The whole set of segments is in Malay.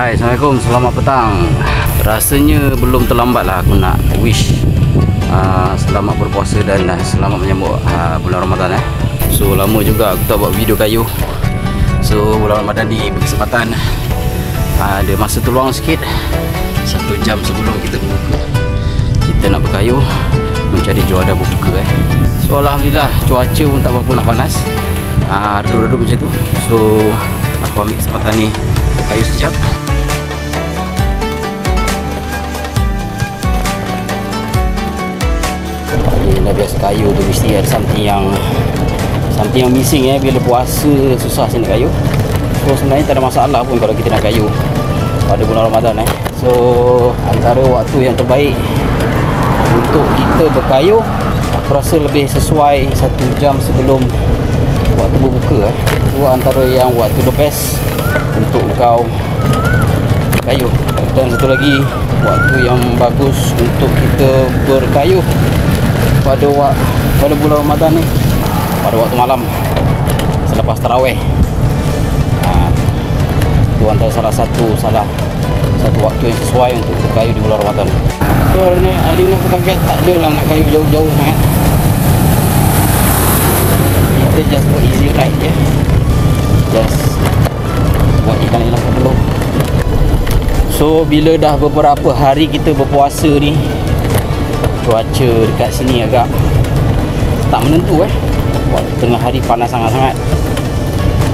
Hai, Assalamualaikum, selamat petang. Rasanya belum terlambat lah aku nak wish selamat berpuasa dan selamat menyambut bulan Ramadan So lama juga aku tak buat video kayu. So bulan Ramadan ni berkesempatan ada masa terluang sikit, 1 jam sebelum kita berbuka, kita nak berkayu mencari juara berbuka So Alhamdulillah cuaca pun tak berapa nak panas, redup-redup macam tu. So aku ambil kesempatan ni kayu sekejap. Dah biasa kayu tu mesti ada something yang missing bila puasa susah sini kayu. So sebenarnya tak ada masalah pun kalau kita nak kayu pada bulan Ramadan So antara waktu yang terbaik untuk kita berkayu, aku rasa lebih sesuai 1 jam sebelum waktu berbuka Itu antara yang waktu the best untuk kau kayu. Dan satu lagi waktu yang bagus untuk kita berkayu pada bulan Ramadan ni, pada waktu malam selepas tarawih. Itu antara salah satu waktu yang sesuai untuk berkayu di bulan Ramadan. So hari ni aku kaget tak ada lah nak kayu jauh-jauh sangat. Kita just buat easy ride je, just buat ikan-ikan perlu. So bila dah beberapa hari kita berpuasa ni, cuaca dekat sini agak tak menentu Waktu tengah hari panas sangat-sangat.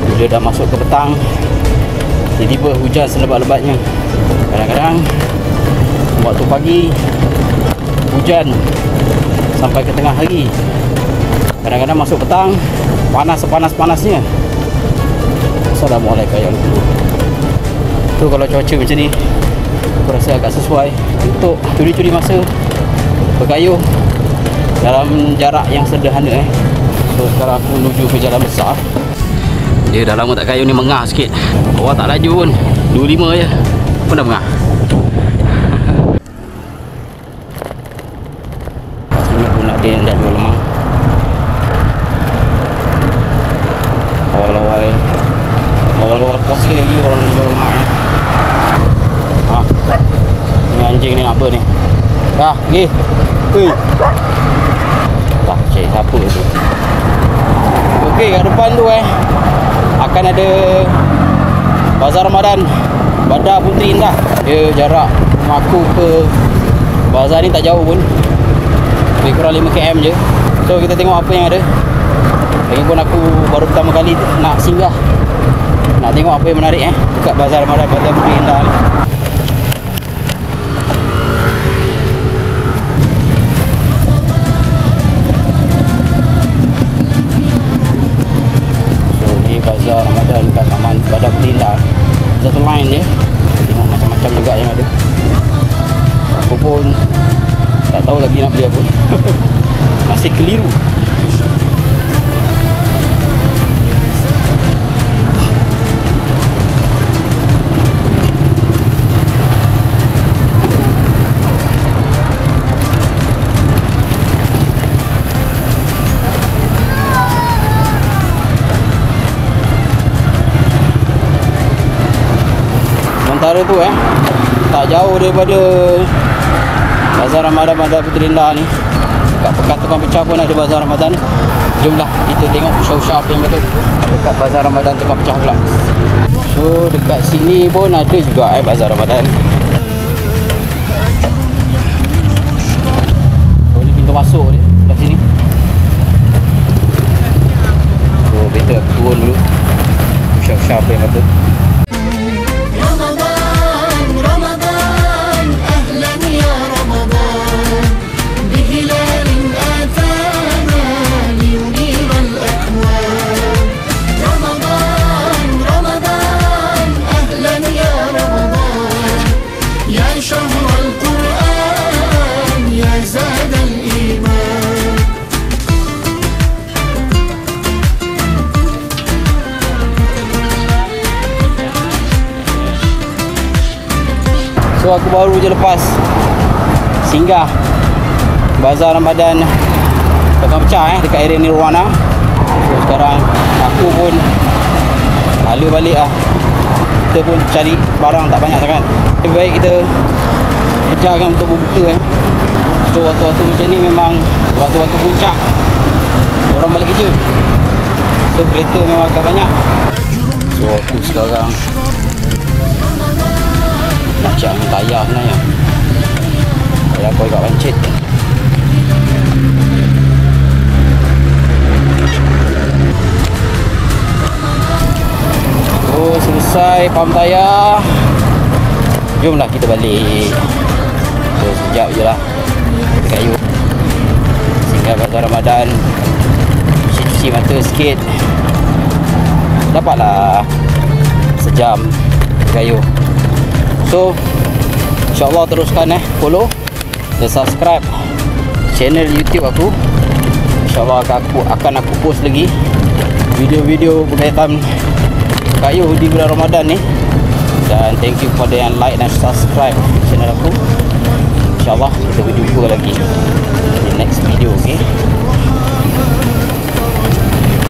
Bila dah masuk ke petang, tiba-tiba hujan selebat-lebatnya. Kadang-kadang waktu pagi hujan sampai ke tengah hari. Kadang-kadang masuk petang panas sepanas-panasnya. Assalamualaikum ya Allah. Tu kalau cuaca macam ni, aku rasa agak sesuai untuk curi-curi masa berkayu dalam jarak yang sederhana So sekarang aku menuju ke jalan besar. Dia dah lama tak kayu ni, mengah sikit. Awak tak laju pun, 25 je pun dah mengah. Kat sini pun ada yang dah jual lemang. Awal-awal puasa lagi orang jual lemang Ni anjing ni apa ni? Dah, pergi. Hei. Tak, cik, siapa tu? Okey, kat depan tu akan ada Bazar Ramadan Bandar Puteri Indah. Dia jarak rumah aku ke bazar ni tak jauh pun, lebih kurang 5 km je. So kita tengok apa yang ada. Lagipun aku baru pertama kali nak singgah, nak tengok apa yang menarik dekat Bazar Ramadan Bandar Puteri Indah ni. Bazar Ramadan kat Taman Bandar Puteri Indah, satu line je. Tengok macam-macam juga yang ada. Aku pun tak tahu lagi nak beli apa. Masih keliru. Sementara tu tak jauh daripada Bazar Ramadan Bandar Puteri Indah ni, dekat Pekan Tukang Pecah pun ada Bazar Ramadan. Jomlah kita tengok usah-usah apa yang betul dekat Bazar Ramadan Tukang Pecah pula. So dekat sini pun ada juga Bazar Ramadan. So ni pintu masuk dia kat sini. So better aku turun dulu, usah-usah apa yang betul. So aku baru je lepas singgah Bazar Ramadan Tukang Pecah dekat area Nirwana. So sekarang aku pun hala balik kita pun cari barang tak banyak sangat. Lebih baik kita kejarkan untuk berbuka So waktu-waktu macam ni memang waktu-waktu puncak orang balik kerja, so kereta memang agak banyak. So aku sekarang nak cari tayar sebenarnya. Tayar aku agak pancit. So selesai pump tayar, jomlah kita balik. So sekejap je lah kita kayu singgah Bazar Ramadan, cuci mata sikit, dapatlah sejam kayu. So InsyaAllah teruskan follow dan subscribe channel YouTube aku. InsyaAllah akan aku post lagi video-video berkaitan kayu di bulan Ramadan ni. Dan thank you kepada yang like dan subscribe channel aku. InsyaAllah kita berjumpa lagi di next video, okay?